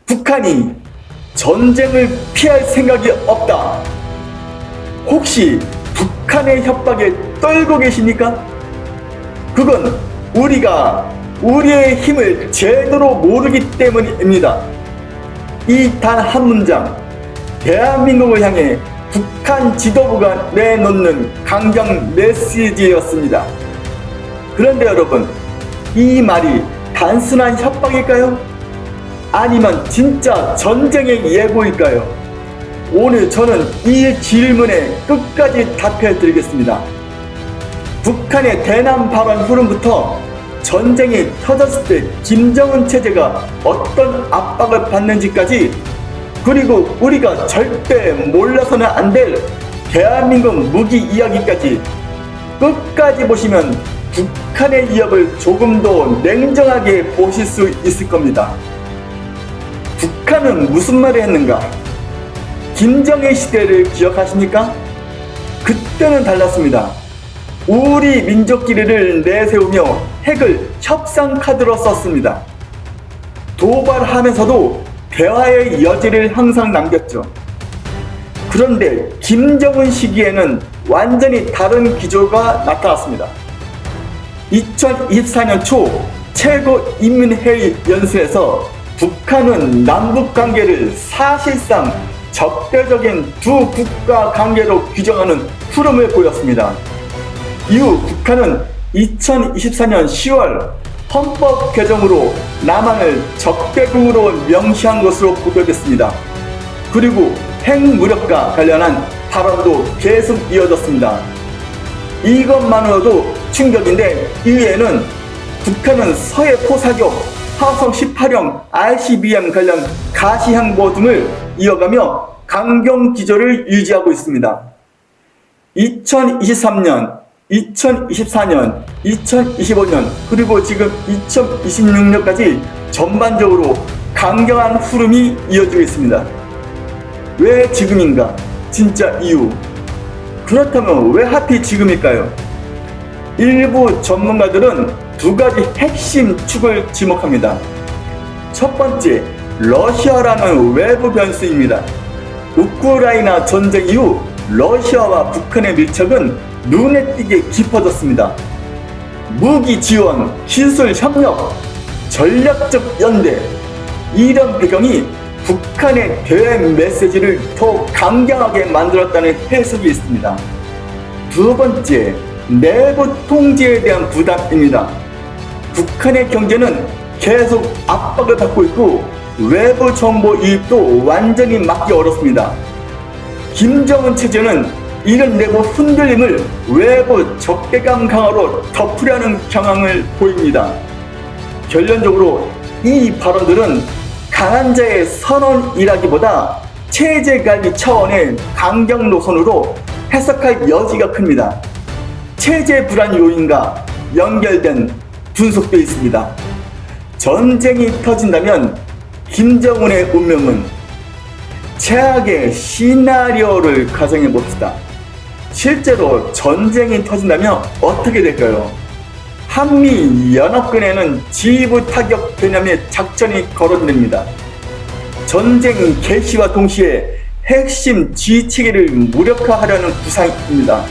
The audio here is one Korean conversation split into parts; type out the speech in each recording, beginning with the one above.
북한이 전쟁을 피할 생각이 없다. 혹시 북한의 협박에 떨고 계십니까? 그건 우리가 우리의 힘을 제대로 모르기 때문입니다. 이 단 한 문장, 대한민국을 향해 북한 지도부가 내놓는 강경 메시지였습니다. 그런데 여러분, 이 말이 단순한 협박일까요? 아니면 진짜 전쟁의 예고일까요? 오늘 저는 이 질문에 끝까지 답해 드리겠습니다. 북한의 대남 발언 후름부터 전쟁이 터졌을 때 김정은 체제가 어떤 압박을 받는지까지, 그리고 우리가 절대 몰라서는 안 될 대한민국 무기 이야기까지 끝까지 보시면 북한의 위협을 조금 더 냉정하게 보실 수 있을 겁니다. 북한은 무슨 말을 했는가? 김정일 시대를 기억하십니까? 그때는 달랐습니다. 우리 민족끼리를 내세우며 핵을 협상 카드로 썼습니다. 도발하면서도 대화의 여지를 항상 남겼죠. 그런데 김정은 시기에는 완전히 다른 기조가 나타났습니다. 2024년 초 최고인민회의 연설에서 북한은 남북관계를 사실상 적대적인 두 국가 관계로 규정하는 흐름을 보였습니다. 이후 북한은 2024년 10월 헌법 개정으로 남한을 적대국으로 명시한 것으로 보도됐습니다. 그리고 핵무력과 관련한 발언도 계속 이어졌습니다. 이것만으로도 충격인데, 이외에는 북한은 서해 포사격, 화성 18형 ICBM 관련 가시행보 등을 이어가며 강경 기조를 유지하고 있습니다. 2023년, 2024년, 2025년, 그리고 지금 2026년까지 전반적으로 강경한 흐름이 이어지고 있습니다. 왜 지금인가? 진짜 이유. 그렇다면 왜 하필 지금일까요? 일부 전문가들은 두 가지 핵심 축을 지목합니다. 첫 번째, 러시아라는 외부 변수입니다. 우크라이나 전쟁 이후 러시아와 북한의 밀착은 눈에 띄게 깊어졌습니다. 무기 지원, 기술 협력, 전략적 연대, 이런 배경이 북한의 대외 메시지를 더 강경하게 만들었다는 해석이 있습니다. 두 번째, 내부 통제에 대한 부담입니다. 북한의 경제는 계속 압박을 받고 있고 외부 정보 유입도 완전히 막기 어렵습니다. 김정은 체제는 이런 내부 흔들림을 외부 적대감 강화로 덮으려는 경향을 보입니다. 결론적으로 이 발언들은 강한 자의 선언이라기보다 체제 관리 차원의 강경 노선으로 해석할 여지가 큽니다. 체제 불안 요인과 연결된 분석도 있습니다. 전쟁이 터진다면 김정은의 운명은, 최악의 시나리오를 가정해 봅시다. 실제로 전쟁이 터진다면 어떻게 될까요? 한미연합군에는 지휘부 타격 개념의 작전이 거론됩니다. 전쟁 개시와 동시에 핵심 지휘체계를 무력화하려는 구상입니다.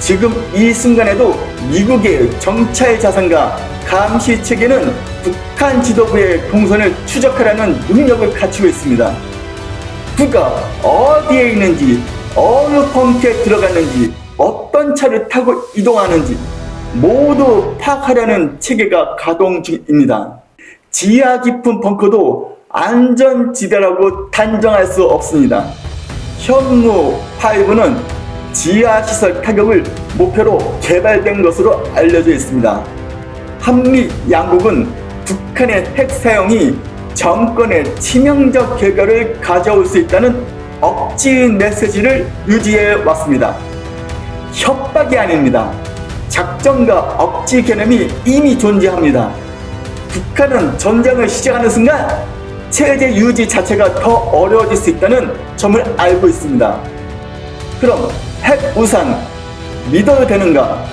지금 이 순간에도 미국의 정찰 자산과 감시 체계는 북한 지도부의 동선을 추적하려는 능력을 갖추고 있습니다. 그가 어디에 있는지, 어느 벙커에 들어갔는지, 어떤 차를 타고 이동하는지 모두 파악하려는 체계가 가동 중입니다. 지하 깊은 벙커도 안전지대라고 단정할 수 없습니다. 현무5는 지하시설 타격을 목표로 개발된 것으로 알려져 있습니다. 한미 양국은 북한의 핵 사용이 정권의 치명적 결과를 가져올 수 있다는 억지 메시지를 유지해 왔습니다. 협박이 아닙니다. 작전과 억지 개념이 이미 존재합니다. 북한은 전쟁을 시작하는 순간 체제 유지 자체가 더 어려워질 수 있다는 점을 알고 있습니다. 그럼 핵 우산 믿어도 되는가?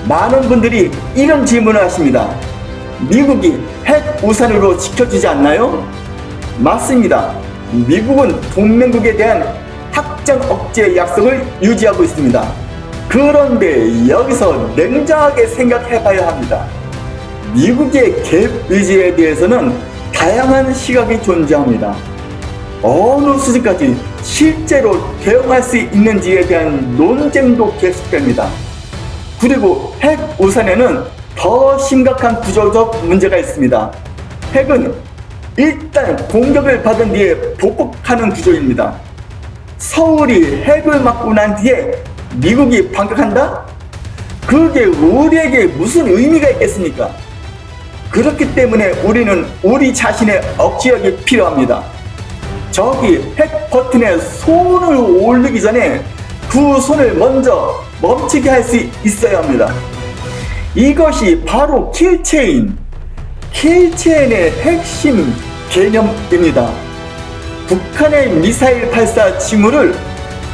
많은 분들이 이런 질문을 하십니다. 미국이 핵 우산으로 지켜주지 않나요? 맞습니다. 미국은 동맹국에 대한 확장 억제 약속을 유지하고 있습니다. 그런데 여기서 냉정하게 생각해 봐야 합니다. 미국의 개입 의지에 대해서는 다양한 시각이 존재합니다. 어느 수준까지 실제로 대응할 수 있는지에 대한 논쟁도 계속됩니다. 그리고 핵 우산에는 더 심각한 구조적 문제가 있습니다. 핵은 일단 공격을 받은 뒤에 보복하는 구조입니다. 서울이 핵을 맞고 난 뒤에 미국이 반격한다? 그게 우리에게 무슨 의미가 있겠습니까? 그렇기 때문에 우리는 우리 자신의 억지력이 필요합니다. 저기 핵 버튼에 손을 올리기 전에 그 손을 먼저 멈추게 할 수 있어야 합니다. 이것이 바로 킬체인의 핵심 개념입니다. 북한의 미사일 발사 징후를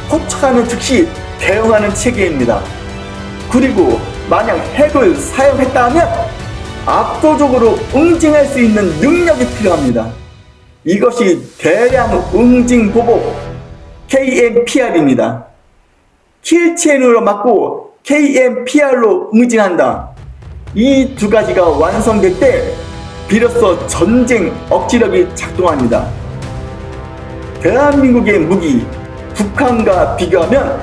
포착하는 즉시 대응하는 체계입니다. 그리고 만약 핵을 사용했다 하면 압도적으로 응징할 수 있는 능력이 필요합니다. 이것이 대량 응징 보복 KMPR입니다. 킬체인으로 맞고 KMPR로 응징한다. 이 두 가지가 완성될 때 비로소 전쟁 억지력이 작동합니다. 대한민국의 무기 북한과 비교하면,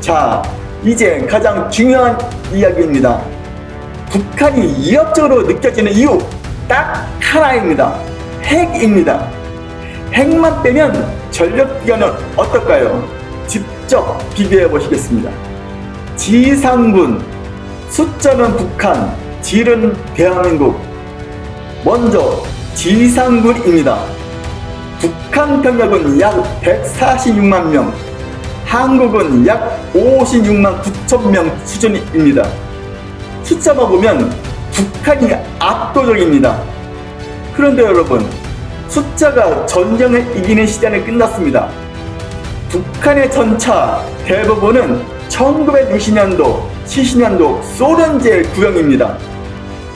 자, 이제 가장 중요한 이야기입니다. 북한이 위협적으로 느껴지는 이유 딱 하나입니다. 핵입니다. 핵만 빼면 전력 비교는 어떨까요? 직접 비교해 보시겠습니다. 지상군, 숫자는 북한, 질은 대한민국. 먼저 지상군입니다. 북한 병력은 약 146만 명, 한국은 약 56만 9천 명 수준입니다. 숫자만 보면 북한이 압도적입니다. 그런데 여러분, 숫자가 전쟁을 이기는 시대는 끝났습니다. 북한의 전차 대부분은 1960년도, 70년도 소련제 구형입니다.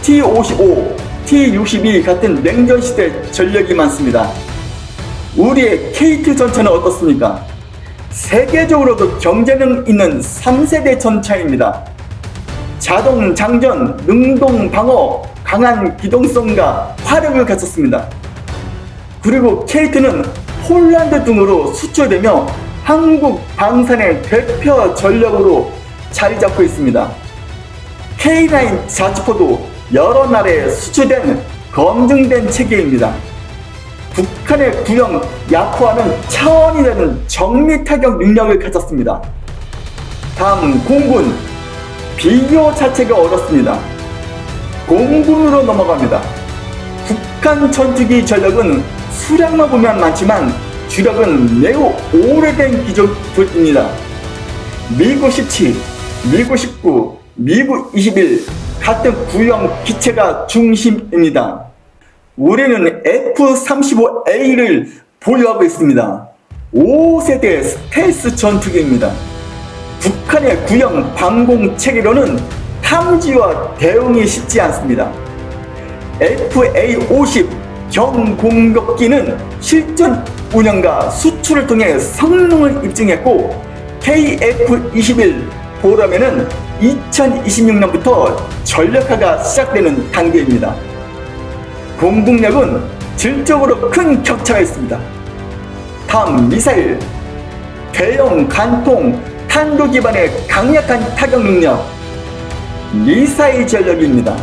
T-55, T-62 같은 냉전시대 전력이 많습니다. 우리의 K2 전차는 어떻습니까? 세계적으로도 경제능 있는 3세대 전차입니다. 자동 장전, 능동 방어, 강한 기동성과 화력을 갖췄습니다. 그리고 K2는 폴란드 등으로 수출되며 한국 방산의 대표 전력으로 자리 잡고 있습니다. K9 자주포도 여러 나라에 수출된 검증된 체계입니다. 북한의 구형 약화는 차원이 되는 정밀 타격 능력을 가졌습니다. 다음 공군, 비교 자체가 어렵습니다. 공군으로 넘어갑니다. 북한 전투기 전력은 수량만 보면 많지만 주력은 매우 오래된 기종들입니다. 미국 17, 미국 19, 미국 21 같은 구형 기체가 중심입니다. 우리는 F-35A를 보유하고 있습니다. 5세대 스텔스 전투기입니다. 북한의 구형 방공 체계로는 탐지와 대응이 쉽지 않습니다. FA-50 경공격기는 실전 운영과 수출을 통해 성능을 입증했고, KF-21 보람에는 2026년부터 전력화가 시작되는 단계입니다. 공국력은 질적으로 큰 격차가 있습니다. 다음 미사일, 대형 간통 탄도 기반의 강력한 타격 능력, 미사일 전력입니다.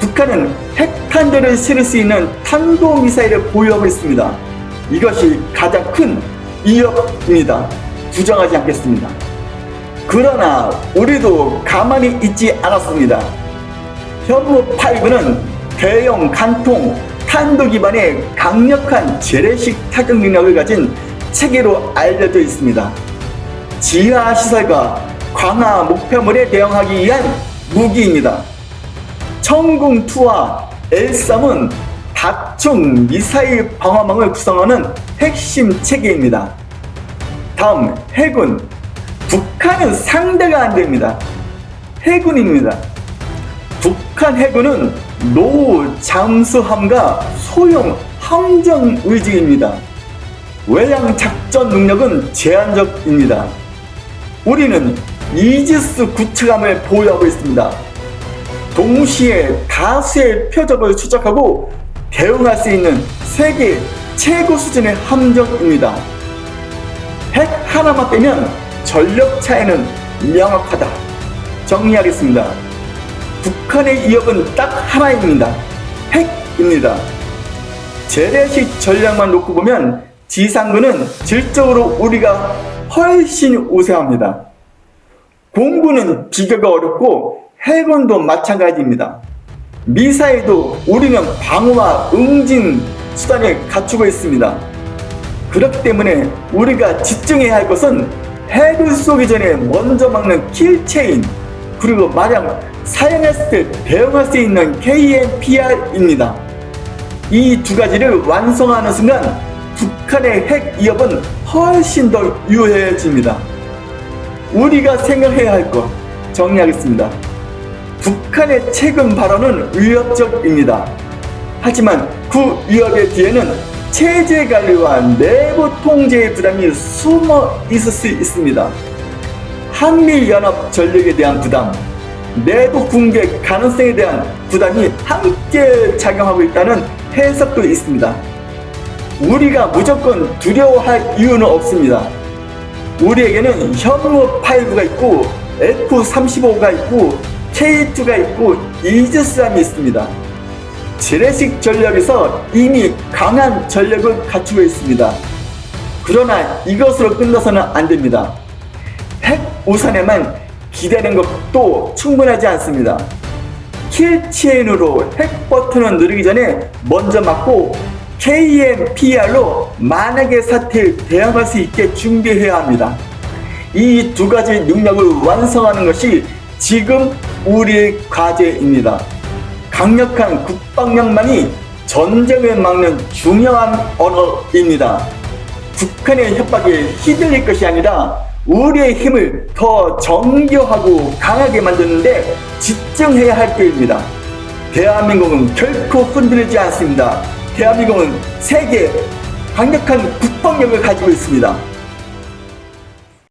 북한은 핵탄두를 실을 수 있는 탄도미사일을 보유하고 있습니다. 이것이 가장 큰 위협입니다. 부정하지 않겠습니다. 그러나 우리도 가만히 있지 않았습니다. 현무5는 대형 간통 탄도 기반의 강력한 재래식 타격 능력을 가진 체계로 알려져 있습니다. 지하 시설과 광화 목표물에 대응하기 위한 무기입니다. 청궁2와 L3은 다중 미사일 방어망을 구성하는 핵심 체계입니다. 다음 해군, 북한은 상대가 안됩니다. 해군입니다. 북한 해군은 노후 잠수함과 소형 함정 위주입니다. 외양 작전 능력은 제한적입니다. 우리는 이지스 구축함을 보유하고 있습니다. 동시에 다수의 표적을 추적하고 대응할 수 있는 세계 최고 수준의 함정입니다. 핵 하나만 빼면 전력 차이는 명확하다. 정리하겠습니다. 북한의 위협은 딱 하나입니다. 핵입니다. 재래식 전략만 놓고 보면 지상군은 질적으로 우리가 훨씬 우세합니다. 공군은 비교가 어렵고 해군도 마찬가지입니다. 미사일도 우리는 방어와 응징 수단을 갖추고 있습니다. 그렇기 때문에 우리가 집중해야 할 것은 핵을 쏘기 전에 먼저 막는 킬체인, 그리고 만약 사용했을 때 대응할 수 있는 KNPR입니다. 이 두 가지를 완성하는 순간 북한의 핵 위협은 훨씬 더 유해집니다. 우리가 생각해야 할 것 정리하겠습니다. 북한의 최근 발언은 위협적입니다. 하지만 그 위협의 뒤에는 체제 관리와 내부 통제의 부담이 숨어 있을 수 있습니다. 한미연합 전력에 대한 부담, 내부 붕괴 가능성에 대한 부담이 함께 작용하고 있다는 해석도 있습니다. 우리가 무조건 두려워할 이유는 없습니다. 우리에게는 현무5가 있고 F-35가 있고 K2가 있고 이지스함이 있습니다. 재래식 전력에서 이미 강한 전력을 갖추고 있습니다. 그러나 이것으로 끝나서는 안 됩니다. 핵 우산에만 기대는 것도 충분하지 않습니다. 킬체인으로 핵 버튼을 누르기 전에 먼저 막고 KNPR로 만약의 사태에 대응할 수 있게 준비해야 합니다. 이 두 가지 능력을 완성하는 것이 지금 우리의 과제입니다. 강력한 국방력만이 전쟁을 막는 중요한 언어입니다. 북한의 협박에 휘둘릴 것이 아니라 우리의 힘을 더 정교하고 강하게 만드는데 집중해야 할 때입니다. 대한민국은 결코 흔들리지 않습니다. 대한민국은 세계 강력한 국방력을 가지고 있습니다.